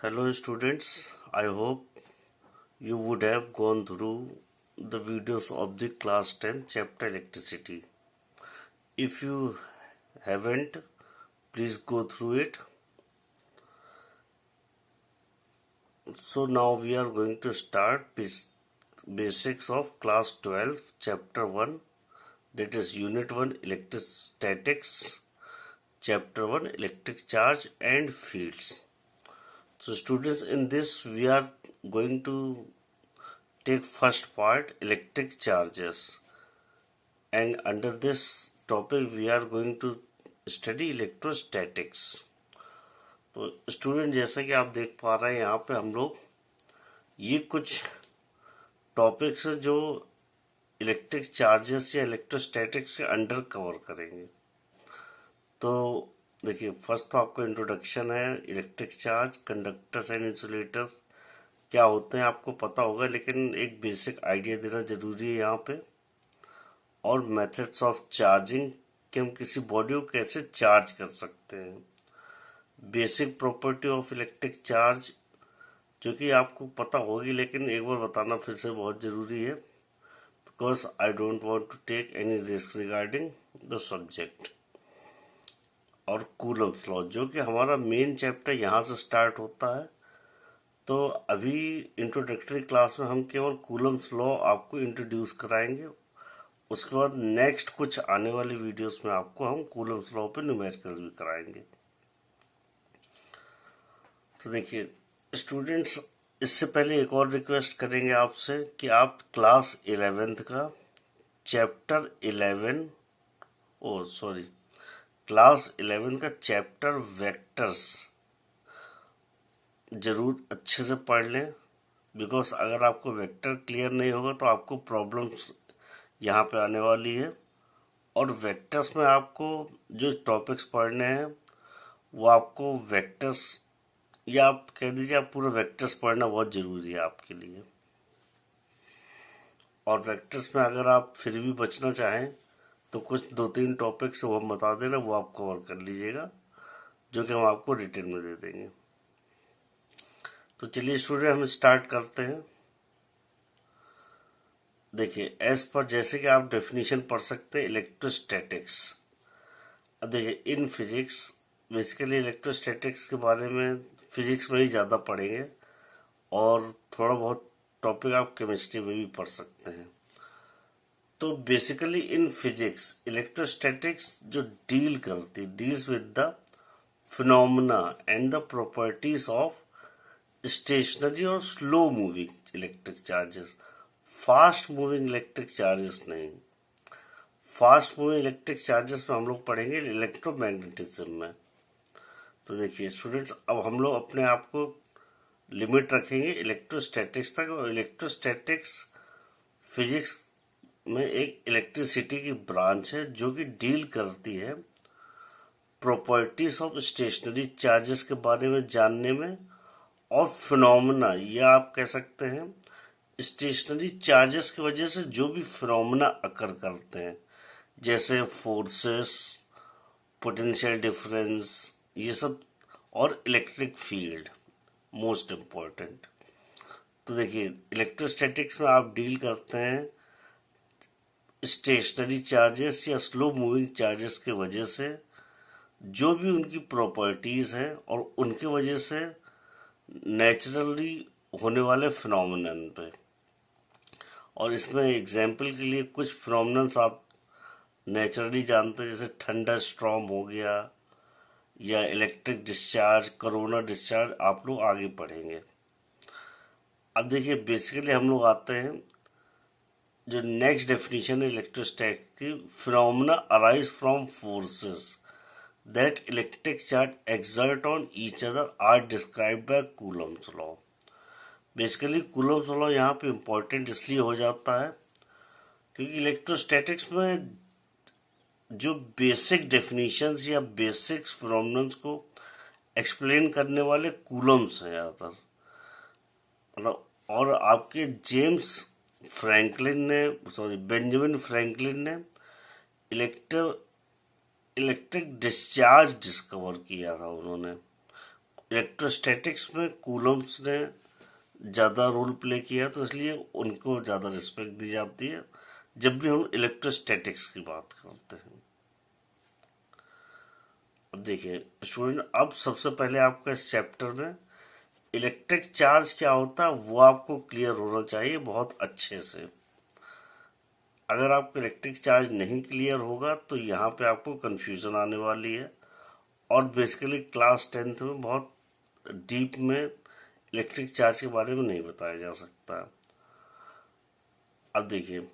Hello students, I hope you would have gone through the videos of the class 10 chapter electricity. If you haven't, please go through it. So now we are going to start basics of class 12 chapter 1, that is unit 1 electrostatics, chapter 1 electric charge and fields. So students, in this we are going to take first part electric charges, and under this topic we are going to study electrostatics. तो student, जैसा कि आप देख पा रहे हैं यहाँ पे हम लोग ये कुछ टॉपिक्स जो इलेक्ट्रिक चार्जेस या इलेक्ट्रोस्टैटिक्स के अंडर कवर करेंगे। तो देखिए, फर्स्ट तो आपको इंट्रोडक्शन है, electric charge, conductors and insulator क्या होते हैं आपको पता होगा, लेकिन एक बेसिक आइडिया देना जरूरी है यहाँ पे। और मेथड्स ऑफ चार्जिंग, कि हम किसी बॉडी को कैसे चार्ज कर सकते हैं। Basic property of electric charge, जो कि आपको पता होगी, लेकिन एक बार बताना फिर से बहुत ज़रूरी है, because I don't want to take any risk regarding the subject. और कूलम्स लॉ, जो कि हमारा मेन चैप्टर यहाँ से स्टार्ट होता है। तो अभी इंट्रोडक्टरी क्लास में हम केवल कूलम्स लॉ आपको इंट्रोड्यूस कराएंगे। उसके बाद नेक्स्ट कुछ आने वाली वीडियोस में आपको हम कूलम्स लॉ पे न्यूमेरिकल्स भी कराएंगे। तो देखिए स्टूडेंट्स, इससे पहले एक और रिक्वेस्ट करेंगे आपसे कि आप क्लास 11th का चैप्टर 11 क्लास 11 का चैप्टर वेक्टर्स जरूर अच्छे से पढ़ लें, बिकॉज अगर आपको वेक्टर क्लियर नहीं होगा तो आपको प्रॉब्लम्स यहाँ पे आने वाली है। और वेक्टर्स में आपको जो टॉपिक्स पढ़ने हैं वो आपको वेक्टर्स, या आप कह दीजिए आप पूरा वेक्टर्स पढ़ना बहुत ज़रूरी है आपके लिए। और वेक्टर्स में अगर आप फिर भी बचना चाहें तो कुछ 2-3 टॉपिक्स वो हम बता दे रहे, वो आप कवर कर लीजिएगा, जो कि हम आपको रिटर्न में दे देंगे। तो चलिए स्टूडेंट, हम स्टार्ट करते हैं। देखिए, एज पर जैसे कि आप डेफिनेशन पढ़ सकते हैं इलेक्ट्रोस्टैटिक्स। अब देखिए, इन फिजिक्स बेसिकली इलेक्ट्रोस्टैटिक्स के बारे में फिजिक्स में ही ज़्यादा पढ़ेंगे, और थोड़ा बहुत टॉपिक आप केमिस्ट्री में भी पढ़ सकते हैं। तो बेसिकली इन फिजिक्स इलेक्ट्रोस्टैटिक्स जो deals with the phenomena and the properties of stationary और slow moving electric charges. Fast moving electric charges नहीं, फास्ट मूविंग इलेक्ट्रिक चार्जेस में हम लोग पढ़ेंगे इलेक्ट्रोमैग्नेटिज्म में। तो देखिए स्टूडेंट्स, अब हम लोग अपने आप को लिमिट रखेंगे इलेक्ट्रोस्टैटिक्स तक। और इलेक्ट्रोस्टैटिक्स फिजिक्स में एक इलेक्ट्रिसिटी की ब्रांच है जो कि डील करती है प्रॉपर्टीज ऑफ स्टेशनरी चार्जेस के बारे में जानने में, और फिनोमेना, या आप कह सकते हैं स्टेशनरी चार्जेस की वजह से जो भी फिनोमेना अकर करते हैं, जैसे फोर्सेस, पोटेंशियल डिफरेंस, ये सब, और इलेक्ट्रिक फील्ड मोस्ट इम्पॉर्टेंट। तो देखिए, इलेक्ट्रोस्टैटिक्स में आप डील करते हैं स्टेशनरी चार्जेस या स्लो मूविंग चार्जेस के वजह से जो भी उनकी प्रॉपर्टीज हैं, और उनके वजह से नेचुरली होने वाले फिनोमेनन पे। और इसमें एग्जाम्पल के लिए कुछ फिनोमेनन्स आप नेचुरली जानते हैं, जैसे थंडर स्टॉर्म हो गया, या इलेक्ट्रिक डिस्चार्ज, कोरोना डिस्चार्ज, आप लोग आगे पढ़ेंगे। अब देखिए, बेसिकली हम लोग आते हैं जो नेक्स्ट डेफिनेशन है इलेक्ट्रोस्टैटिक की, phenomena arise from forces that electric charge exert on each other are described by Coulomb's law. Basically Coulomb's law यहाँ पे इम्पोर्टेंट इसलिए हो जाता है क्योंकि इलेक्ट्रोस्टैटिक्स में जो बेसिक डेफिनेशंस या बेसिक्स फिनोमेनन्स को एक्सप्लेन करने वाले कूलम्स हैं ज़्यादातर, मतलब। और आपके बेंजामिन फ्रैंकलिन ने इलेक्ट्रिक डिस्चार्ज डिस्कवर किया था उन्होंने, इलेक्ट्रोस्टैटिक्स में कूलम्ब्स ने ज़्यादा रोल प्ले किया, तो इसलिए उनको ज़्यादा रिस्पेक्ट दी जाती है जब भी हम इलेक्ट्रोस्टैटिक्स की बात करते हैं। अब देखिए स्टूडेंट, अब सबसे पहले आपका इस चैप्टर में इलेक्ट्रिक चार्ज क्या होता है वो आपको क्लियर होना चाहिए बहुत अच्छे से। अगर आपको इलेक्ट्रिक चार्ज नहीं क्लियर होगा तो यहाँ पे आपको कंफ्यूजन आने वाली है, और बेसिकली क्लास 10th में बहुत डीप में इलेक्ट्रिक चार्ज के बारे में नहीं बताया जा सकता। अब देखिए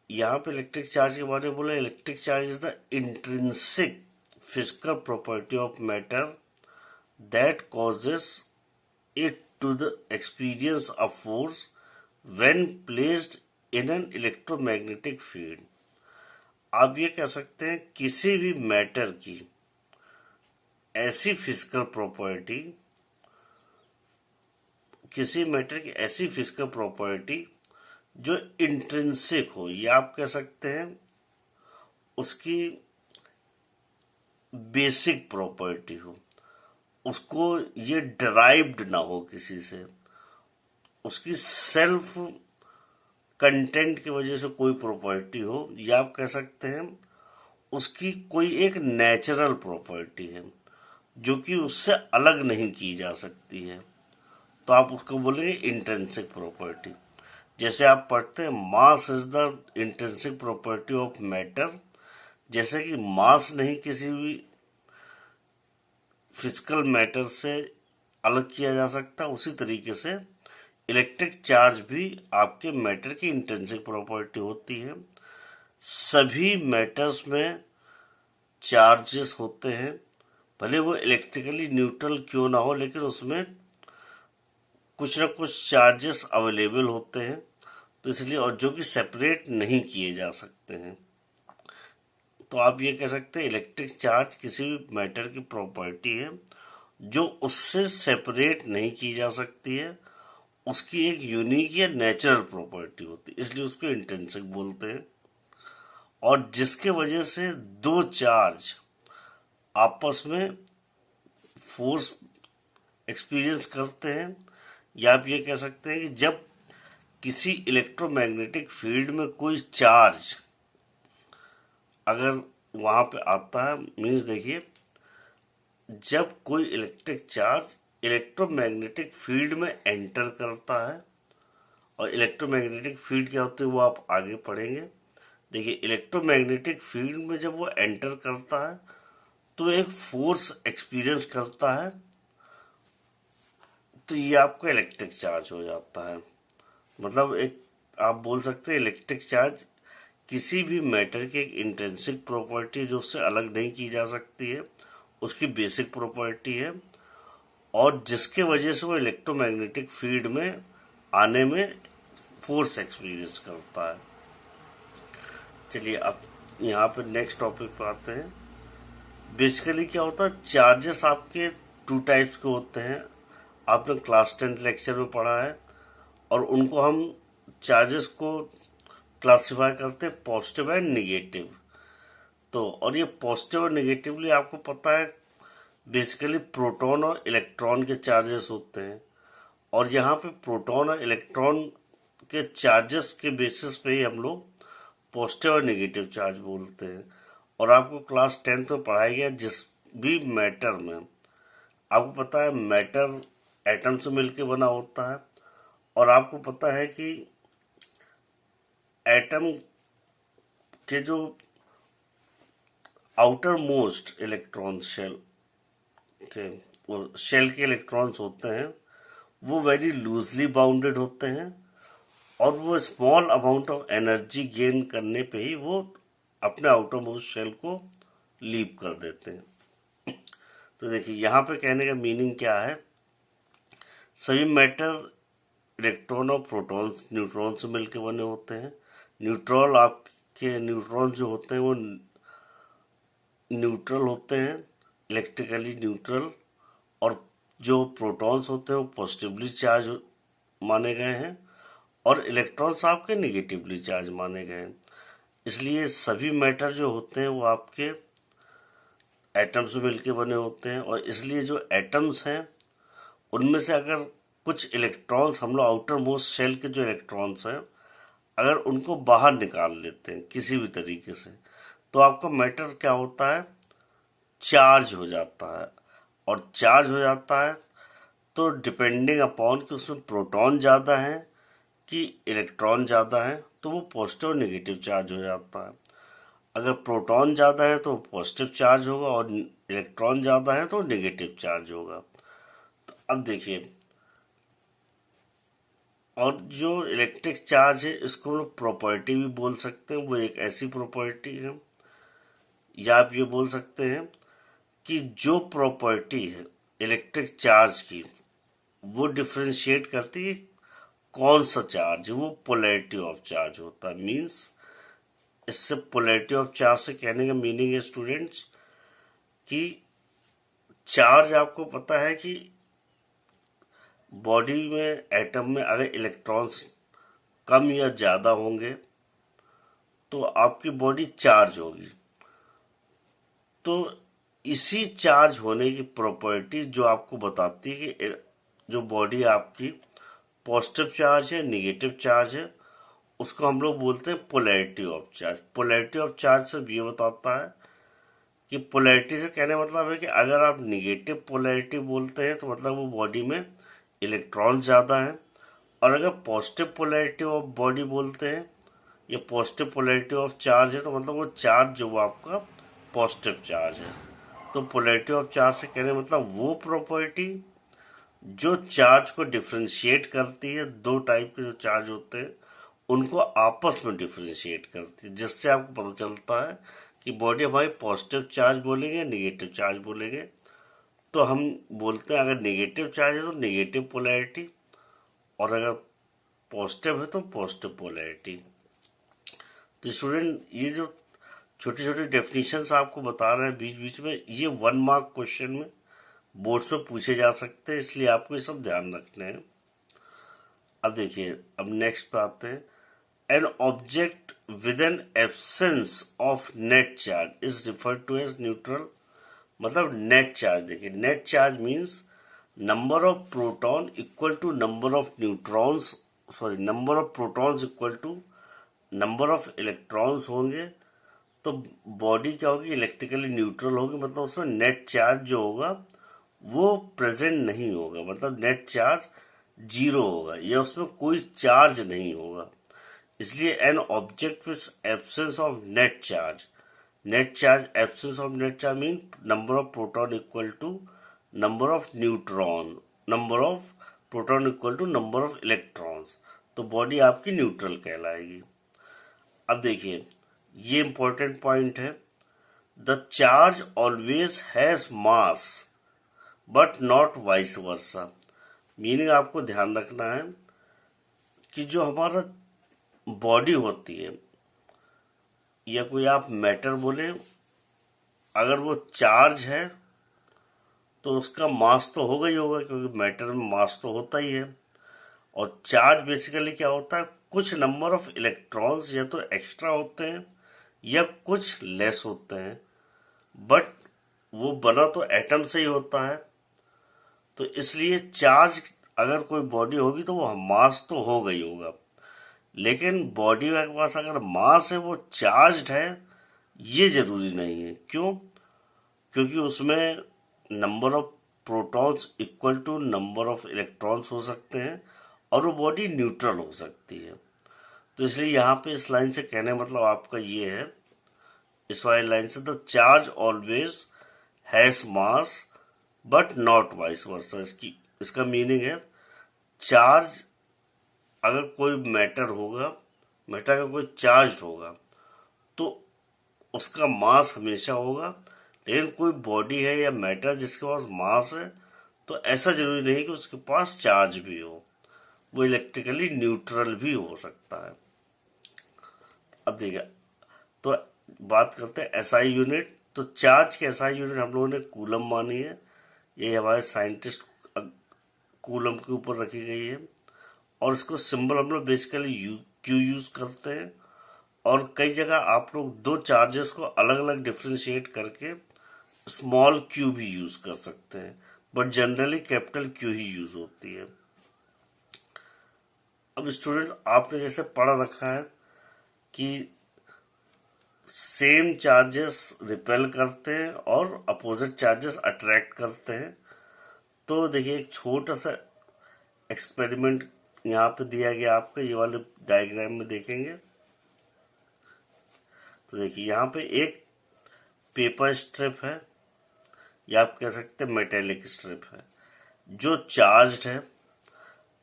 यहाँ पे इलेक्ट्रिक चार्ज के बारे में बोला, electric charge is the intrinsic physical property of matter that causes it to the experience of force when placed in an electromagnetic field. आप ये कह सकते हैं किसी भी मैटर की ऐसी फिजिकल प्रॉपर्टी, किसी मैटर की ऐसी फिजिकल प्रॉपर्टी जो इंट्रिंसिक हो, या आप कह सकते हैं उसकी बेसिक प्रॉपर्टी हो, उसको ये डिराइव्ड ना हो किसी से, उसकी सेल्फ कंटेंट की वजह से कोई प्रॉपर्टी हो, या आप कह सकते हैं उसकी कोई एक नेचुरल प्रॉपर्टी है जो कि उससे अलग नहीं की जा सकती है, तो आप उसको बोलेंगे इंट्रिंसिक प्रॉपर्टी। जैसे आप पढ़ते हैं mass is the intrinsic property of matter, जैसे कि मास नहीं किसी भी फिजिकल मैटर से अलग किया जा सकता, उसी तरीके से इलेक्ट्रिक चार्ज भी आपके मैटर की इंट्रिंसिक प्रॉपर्टी होती है। सभी मैटर्स में चार्जेस होते हैं, भले वो इलेक्ट्रिकली न्यूट्रल क्यों ना हो, लेकिन उसमें कुछ ना कुछ चार्जेस अवेलेबल होते हैं, तो इसलिए, और जो कि सेपरेट नहीं किए जा सकते हैं। तो आप ये कह सकते हैं इलेक्ट्रिक चार्ज किसी भी मैटर की प्रॉपर्टी है जो उससे सेपरेट नहीं की जा सकती है, उसकी एक यूनिक या नेचुरल प्रॉपर्टी होती है, इसलिए उसको इंट्रिंसिक बोलते हैं। और जिसके वजह से दो चार्ज आपस में फोर्स एक्सपीरियंस करते हैं, या आप ये कह सकते हैं कि जब किसी इलेक्ट्रोमैग्नेटिक फील्ड में कोई चार्ज अगर वहां पे आता है, मीन्स देखिए जब कोई इलेक्ट्रिक चार्ज इलेक्ट्रोमैग्नेटिक फील्ड में एंटर करता है, और इलेक्ट्रोमैग्नेटिक फील्ड क्या होती है वो आप आगे पढ़ेंगे। देखिए इलेक्ट्रोमैग्नेटिक फील्ड में जब वो एंटर करता है तो एक फोर्स एक्सपीरियंस करता है, तो ये आपका इलेक्ट्रिक चार्ज हो जाता है। मतलब एक आप बोल सकते हैं इलेक्ट्रिक चार्ज किसी भी मैटर की एक इंट्रिंसिक प्रॉपर्टी जो उससे अलग नहीं की जा सकती है, उसकी बेसिक प्रॉपर्टी है, और जिसके वजह से वो इलेक्ट्रोमैग्नेटिक फील्ड में आने में फोर्स एक्सपीरियंस करता है। चलिए अब यहाँ पे नेक्स्ट टॉपिक पे आते हैं। बेसिकली क्या होता है, चार्जेस आपके टू टाइप्स के होते हैं, आपने क्लास 10th लेक्चर में पढ़ा है, और उनको हम चार्जेस को क्लासिफाई करते हैं पॉजिटिव एंड निगेटिव। तो और ये पॉजिटिव और निगेटिवली आपको पता है बेसिकली प्रोटॉन और इलेक्ट्रॉन के चार्जेस होते हैं, और यहाँ पे प्रोटॉन और इलेक्ट्रॉन के चार्जेस के बेसिस पे ही हम लोग पॉजिटिव और नेगेटिव चार्ज बोलते हैं। और आपको क्लास 10th में पढ़ाया गया जिस भी मैटर में, आपको पता है मैटर एटम से मिलकर बना होता है, और आपको पता है कि एटम के जो आउटर मोस्ट इलेक्ट्रॉन शेल के, वो शेल के इलेक्ट्रॉन्स होते हैं, वो वेरी लूजली बाउंडेड होते हैं, और वो small amount of energy gain करने पे ही वो अपने आउटर मोस्ट शेल को लीव कर देते हैं। तो देखिए यहाँ पे कहने का मीनिंग क्या है, सभी मैटर इलेक्ट्रॉन और प्रोटॉन्स न्यूट्रॉन से मिलकर बने होते हैं। न्यूट्रॉन जो होते हैं वो न्यूट्रल होते हैं, इलेक्ट्रिकली न्यूट्रल, और जो प्रोटॉन्स होते हैं वो पॉजिटिवली चार्ज माने गए हैं, और इलेक्ट्रॉन्स आपके निगेटिवली चार्ज माने गए हैं। इसलिए सभी मैटर जो होते हैं वो आपके एटम से मिलकर बने होते हैं, और इसलिए जो एटम्स हैं उनमें से अगर कुछ इलेक्ट्रॉन्स हम लोग आउटर मोस्ट शेल के जो इलेक्ट्रॉन्स हैं अगर उनको बाहर निकाल लेते हैं किसी भी तरीके से, तो आपका मैटर क्या होता है, चार्ज हो जाता है। और चार्ज हो जाता है तो डिपेंडिंग अपॉन कि उसमें प्रोटॉन ज़्यादा है कि इलेक्ट्रॉन ज़्यादा है, तो वो पॉजिटिव और नेगेटिव चार्ज हो जाता है। अगर प्रोटॉन ज़्यादा है तो पॉजिटिव चार्ज होगा और इलेक्ट्रॉन ज़्यादा है तो नेगेटिव चार्ज होगा। तो अब देखिए, और जो इलेक्ट्रिक चार्ज है इसको हम लोग प्रॉपर्टी भी बोल सकते हैं, वो एक ऐसी प्रॉपर्टी है, या आप ये बोल सकते हैं कि जो प्रॉपर्टी है इलेक्ट्रिक चार्ज की वो डिफ्रेंशिएट करती है कौन सा चार्ज है, वो पोलैरिटी ऑफ चार्ज होता है। मीन्स इससे पोलैरिटी ऑफ चार्ज से कहने का मीनिंग है स्टूडेंट्स कि चार्ज आपको पता है कि बॉडी में एटम में अगर इलेक्ट्रॉन्स कम या ज़्यादा होंगे तो आपकी बॉडी चार्ज होगी। तो इसी चार्ज होने की प्रॉपर्टी जो आपको बताती है कि जो बॉडी आपकी पॉजिटिव चार्ज है निगेटिव चार्ज है, उसको हम लोग बोलते हैं polarity of charge. Polarity of charge से ये बताता है कि पोलैरिटी से कहने मतलब है कि अगर आप निगेटिव पोलैरिटी बोलते हैं तो मतलब वो बॉडी में इलेक्ट्रॉन ज़्यादा है, और अगर पॉजिटिव पोलैरिटी ऑफ बॉडी बोलते हैं या पॉजिटिव पोलैरिटी ऑफ चार्ज है तो मतलब वो चार्ज जो वो आपका पॉजिटिव चार्ज है। तो पोलैरिटी ऑफ चार्ज से कहने मतलब वो प्रॉपर्टी जो चार्ज को डिफ्रेंशिएट करती है, दो टाइप के जो चार्ज होते हैं उनको आपस में डिफ्रेंशिएट करती है, जिससे आपको पता चलता है कि बॉडी हमारी पॉजिटिव चार्ज बोलेंगे निगेटिव चार्ज बोलेंगे। तो हम बोलते हैं अगर निगेटिव चार्ज है तो निगेटिव पोलैरिटी, और अगर पॉजिटिव है तो पॉजिटिव पोलैरिटी। तो स्टूडेंट ये जो छोटी छोटी डेफिनेशंस आपको बता रहे हैं बीच बीच में, ये 1 मार्क क्वेश्चन में बोर्ड्स में पूछे जा सकते हैं, इसलिए आपको ये सब ध्यान रखने हैं। अब देखिए, अब नेक्स्ट पे आते हैं। An object with an absence of net charge is referred to as neutral. मतलब नेट चार्ज, देखिए net charge means number of proton equal to number of neutrons, sorry number of protons equal to number of electrons होंगे तो body क्या होगी, electrically neutral होगी। मतलब उसमें net charge जो होगा वो प्रेजेंट नहीं होगा, मतलब नेट चार्ज जीरो होगा या उसमें कोई चार्ज नहीं होगा। इसलिए an object with absence of net charge, net charge absence of net charge mean number of proton equal to number of neutron, number of proton equal to number of electrons, तो body आपकी neutral कहलाएगी। अब देखिए, ये important point है, the charge always has mass but not vice versa. Meaning आपको ध्यान रखना है कि जो हमारा बॉडी होती है या कोई आप मैटर बोले, अगर वो चार्ज है तो उसका मास तो होगा ही होगा, क्योंकि मैटर में मास तो होता ही है। और चार्ज बेसिकली क्या होता है, कुछ नंबर ऑफ इलेक्ट्रॉन्स या तो एक्स्ट्रा होते हैं या कुछ लेस होते हैं, बट वो बना तो एटम से ही होता है। तो इसलिए चार्ज अगर कोई बॉडी होगी तो वो मास तो होगा ही होगा, लेकिन बॉडी के पास अगर मास है वो चार्ज्ड है ये जरूरी नहीं है। क्यों? क्योंकि उसमें number of protons equal to number of electrons हो सकते हैं और वो बॉडी न्यूट्रल हो सकती है। तो इसलिए यहाँ पे इस लाइन से कहने मतलब आपका ये है, इस वाली लाइन से, the charge always has mass but not vice वर्सा। इसका मीनिंग है चार्ज अगर कोई मैटर होगा, मैटर अगर कोई चार्ज होगा तो उसका मास हमेशा होगा, लेकिन कोई बॉडी है या मैटर जिसके पास मास है तो ऐसा जरूरी नहीं कि उसके पास चार्ज भी हो, वो इलेक्ट्रिकली न्यूट्रल भी हो सकता है। अब देखिए, तो बात करते हैं एसआई यूनिट। तो चार्ज के एसआई यूनिट हम लोगों ने कूलम मानी है, ये हमारे साइंटिस्ट कूलम के ऊपर रखी गई है, और इसको सिंबल हम लोग बेसिकली क्यू यूज करते हैं। और कई जगह आप लोग दो चार्जेस को अलग अलग डिफ्रेंशिएट करके स्मॉल क्यू भी यूज कर सकते हैं। But generally capital Q he use होती है। अब स्टूडेंट आपने जैसे पढ़ा रखा है कि सेम चार्जेस रिपेल करते हैं और अपोजिट चार्जेस अट्रैक्ट करते हैं। तो देखिए एक छोटा सा एक्सपेरिमेंट यहाँ पे दिया गया आपको, ये वाले डायग्राम में देखेंगे तो देखिए यहाँ पे एक पेपर स्ट्रिप है या आप कह सकते हैं मेटेलिक स्ट्रिप है जो चार्ज्ड है,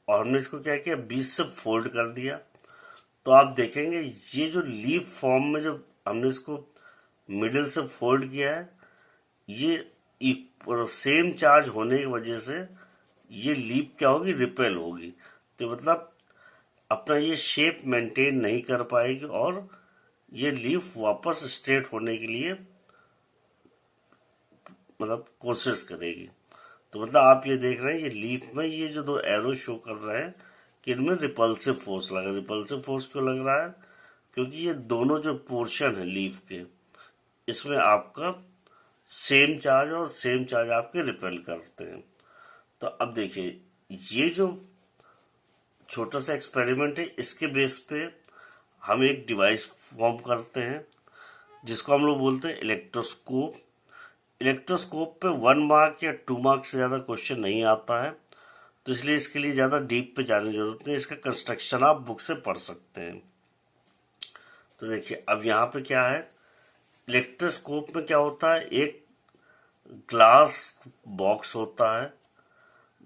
और हमने इसको क्या किया 20 से फोल्ड कर दिया। तो आप देखेंगे ये जो लीफ फॉर्म में जो हमने इसको मिडिल से फोल्ड किया है, ये सेम चार्ज होने की वजह से ये लीफ क्या होगी, रिपेल होगी। तो मतलब अपना ये शेप मेंटेन नहीं कर पाएगी और ये लीफ वापस स्ट्रेट होने के लिए मतलब कोशिश करेगी। तो मतलब आप ये देख रहे हैं ये लीफ में ये जो दो एरो शो कर रहे हैं कि इनमें रिपल्सिव फोर्स लगा। रिपल्सिव फोर्स क्यों लग रहा है, क्योंकि ये दोनों जो पोर्शन है लीफ के, इसमें आपका सेम चार्ज और सेम चार्ज आपके रिपेल करते हैं। तो अब देखिए ये जो छोटा सा एक्सपेरिमेंट है, इसके बेस पे हम एक डिवाइस फॉर्म करते हैं जिसको हम लोग बोलते हैं इलेक्ट्रोस्कोप। इलेक्ट्रोस्कोप पे 1 मार्क या 2 मार्क से ज़्यादा क्वेश्चन नहीं आता है, तो इसलिए इसके लिए ज़्यादा डीप पे जाने की जरूरत नहीं, इसका कंस्ट्रक्शन आप बुक से पढ़ सकते हैं। तो देखिए अब यहाँ पे क्या है, इलेक्ट्रोस्कोप में क्या होता है, एक ग्लास बॉक्स होता है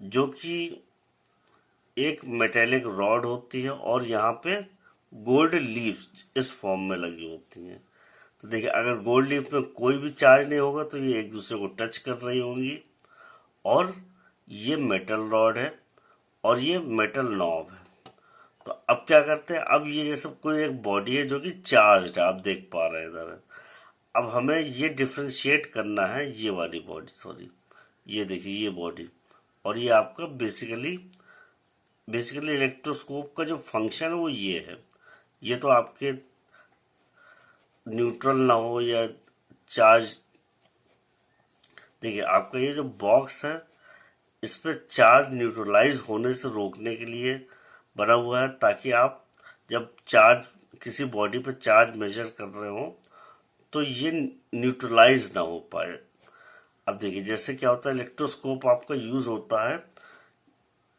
जो कि एक मेटेलिक रॉड होती है और यहाँ पे गोल्ड लीव्स इस फॉर्म में लगी होती हैं। तो देखिए अगर गोल्ड लीफ में कोई भी चार्ज नहीं होगा तो ये एक दूसरे को टच कर रही होंगी, और ये मेटल रॉड है और ये मेटल नॉब है। तो अब क्या करते हैं, अब ये जैसे कोई एक बॉडी है जो कि चार्ज है, आप देख पा रहे हैं इधर। अब हमें ये डिफ्रेंशिएट करना है, ये वाली बॉडी, सॉरी ये देखिए ये बॉडी, और ये आपका बेसिकली इलेक्ट्रोस्कोप का जो फंक्शन है वो ये है। ये तो आपके न्यूट्रल ना हो या चार्ज, देखिए आपका ये जो बॉक्स है इस पर चार्ज न्यूट्रलाइज होने से रोकने के लिए बना हुआ है, ताकि आप जब चार्ज किसी बॉडी पर चार्ज मेजर कर रहे हो तो ये न्यूट्रलाइज ना हो पाए। अब देखिए जैसे क्या होता है, इलेक्ट्रोस्कोप आपका यूज होता है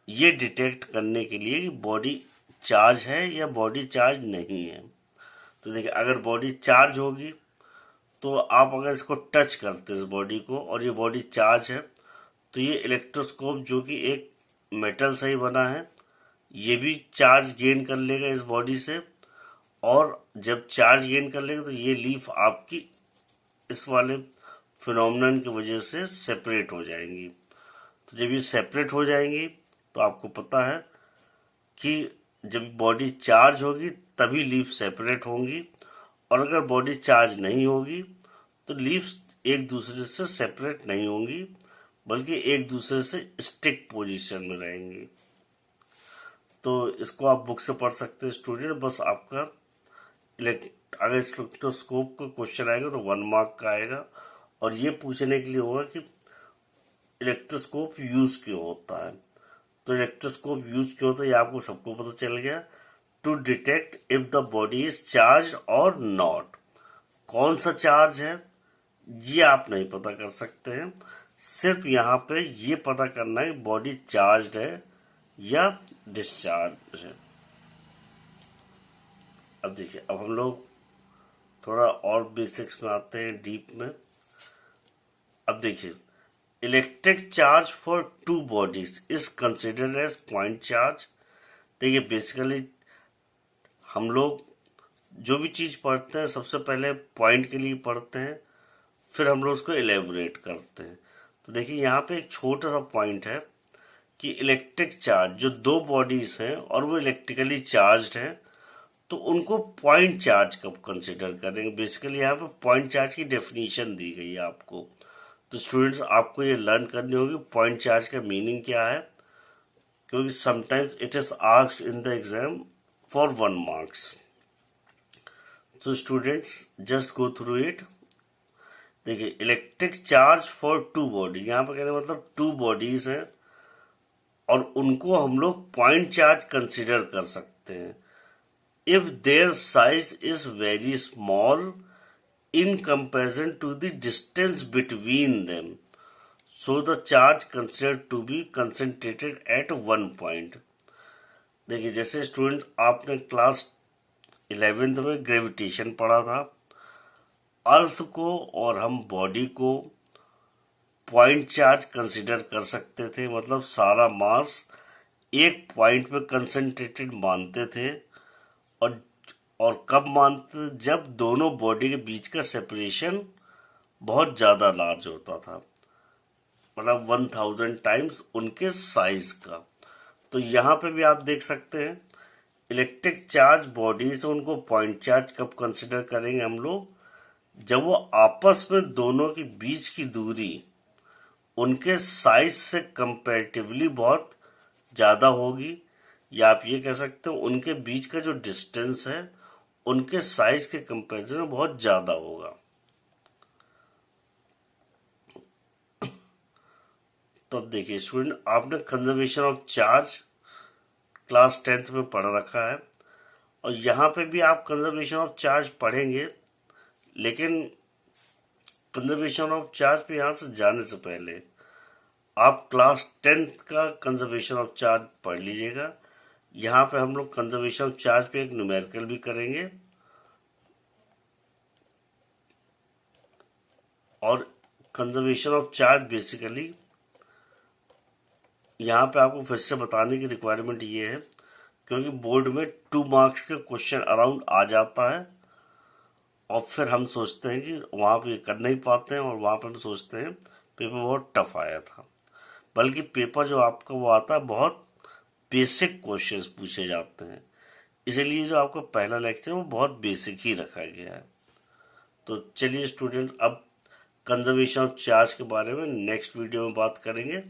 ये डिटेक्ट करने के लिए कि बॉडी चार्ज है या बॉडी चार्ज नहीं है। तो देखिए अगर बॉडी चार्ज होगी तो आप अगर इसको टच करते हैं इस बॉडी को और ये बॉडी चार्ज है, तो ये इलेक्ट्रोस्कोप जो कि एक मेटल से ही बना है, ये भी चार्ज गेन कर लेगा इस बॉडी से, और जब चार्ज गेन कर लेगा तो ये लीफ आपकी इस वाले फिनोमिनन की वजह से सेपरेट हो जाएंगी। तो जब ये सेपरेट हो जाएंगी तो आपको पता है कि जब बॉडी चार्ज होगी तभी लीफ सेपरेट होंगी, और अगर बॉडी चार्ज नहीं होगी तो लीव्स एक दूसरे से सेपरेट नहीं होंगी बल्कि एक दूसरे से स्टिक पोजीशन में रहेंगी। तो इसको आप बुक से पढ़ सकते हैं स्टूडेंट। बस आपका अगर इलेक्ट्रोस्कोप का क्वेश्चन आएगा तो 1 मार्क का आएगा, और ये पूछने के लिए होगा कि इलेक्ट्रोस्कोप यूज क्यों होता है। तो इलेक्ट्रोस्कोप यूज क्यों होता है ये आपको सबको पता चल गया। To detect if the body is charge और नॉट। कौन सा चार्ज है ये आप नहीं पता कर सकते हैं, सिर्फ यहाँ पे ये पता करना है बॉडी चार्ज है या डिस्चार्ज है। अब देखिए अब हम लोग थोड़ा और बेसिक्स में आते हैं, डीप में। अब देखिए electric charge for 2 bodies is considered as point charge. देखिए बेसिकली हम लोग जो भी चीज पढ़ते हैं सबसे पहले पॉइंट के लिए पढ़ते हैं, फिर हम लोग उसको एलेबोरेट करते हैं। तो देखिए यहाँ पे एक छोटा सा पॉइंट है कि इलेक्ट्रिक चार्ज जो 2 बॉडीज हैं और वो इलेक्ट्रिकली चार्ज्ड हैं, तो उनको पॉइंट चार्ज कब कंसिडर करेंगे। बेसिकली यहाँ पे पॉइंट चार्ज की डेफिनेशन दी गई है आपको। तो स्टूडेंट्स आपको ये लर्न करनी होगी पॉइंट चार्ज का मीनिंग क्या है, क्योंकि sometimes it is asked in the exam for 1 marks. So students just go through it. देखिए electric charge for two body, यहाँ पर कहने मतलब टू बॉडीज हैं और उनको हम लोग पॉइंट चार्ज कंसिडर कर सकते हैं if their size is very small in comparison to the distance between them, so the charge considered to be concentrated at one point. देखिए जैसे स्टूडेंट आपने क्लास 11th में ग्रेविटेशन पढ़ा था, अर्थ को और हम बॉडी को पॉइंट चार्ज कंसिडर कर सकते थे, मतलब सारा मास एक पॉइंट पे कंसंट्रेटेड मानते थे और कब मानते, जब दोनों बॉडी के बीच का सेपरेशन बहुत ज्यादा लार्ज होता था, मतलब 1000 टाइम्स उनके साइज का। तो यहाँ पे भी आप देख सकते हैं इलेक्ट्रिक चार्ज बॉडी से उनको पॉइंट चार्ज कब कंसिडर करेंगे हम लोग, जब वो आपस में दोनों के बीच की दूरी उनके साइज से कंपैरेटिवली बहुत ज्यादा होगी, या आप ये कह सकते हो उनके बीच का जो डिस्टेंस है उनके साइज के कंपैरिजन में बहुत ज्यादा होगा। तो अब देखिए स्टूडेंट, आपने conservation of charge class 10th में पढ़ रखा है और यहाँ पे भी आप कंजर्वेशन ऑफ चार्ज पढ़ेंगे, लेकिन कंजर्वेशन ऑफ चार्ज पे यहाँ से जाने से पहले आप क्लास 10th का कंजर्वेशन ऑफ चार्ज पढ़ लीजिएगा। यहाँ पे हम लोग कंजर्वेशन ऑफ चार्ज पे एक न्यूमेरिकल भी करेंगे और कंजर्वेशन ऑफ चार्ज बेसिकली यहाँ पे आपको फिर से बताने की रिक्वायरमेंट ये है क्योंकि बोर्ड में 2 मार्क्स के क्वेश्चन अराउंड आ जाता है और फिर हम सोचते हैं कि वहाँ पे कर नहीं पाते हैं और वहाँ पे हम सोचते हैं पेपर बहुत टफ आया था, बल्कि पेपर जो आपका वो आता है बहुत बेसिक क्वेश्चंस पूछे जाते हैं, इसीलिए जो आपका पहला लेक्चर वो बहुत बेसिक ही रखा गया है। तो चलिए स्टूडेंट, अब कंजर्वेशन ऑफ चार्ज के बारे में नेक्स्ट वीडियो में बात करेंगे।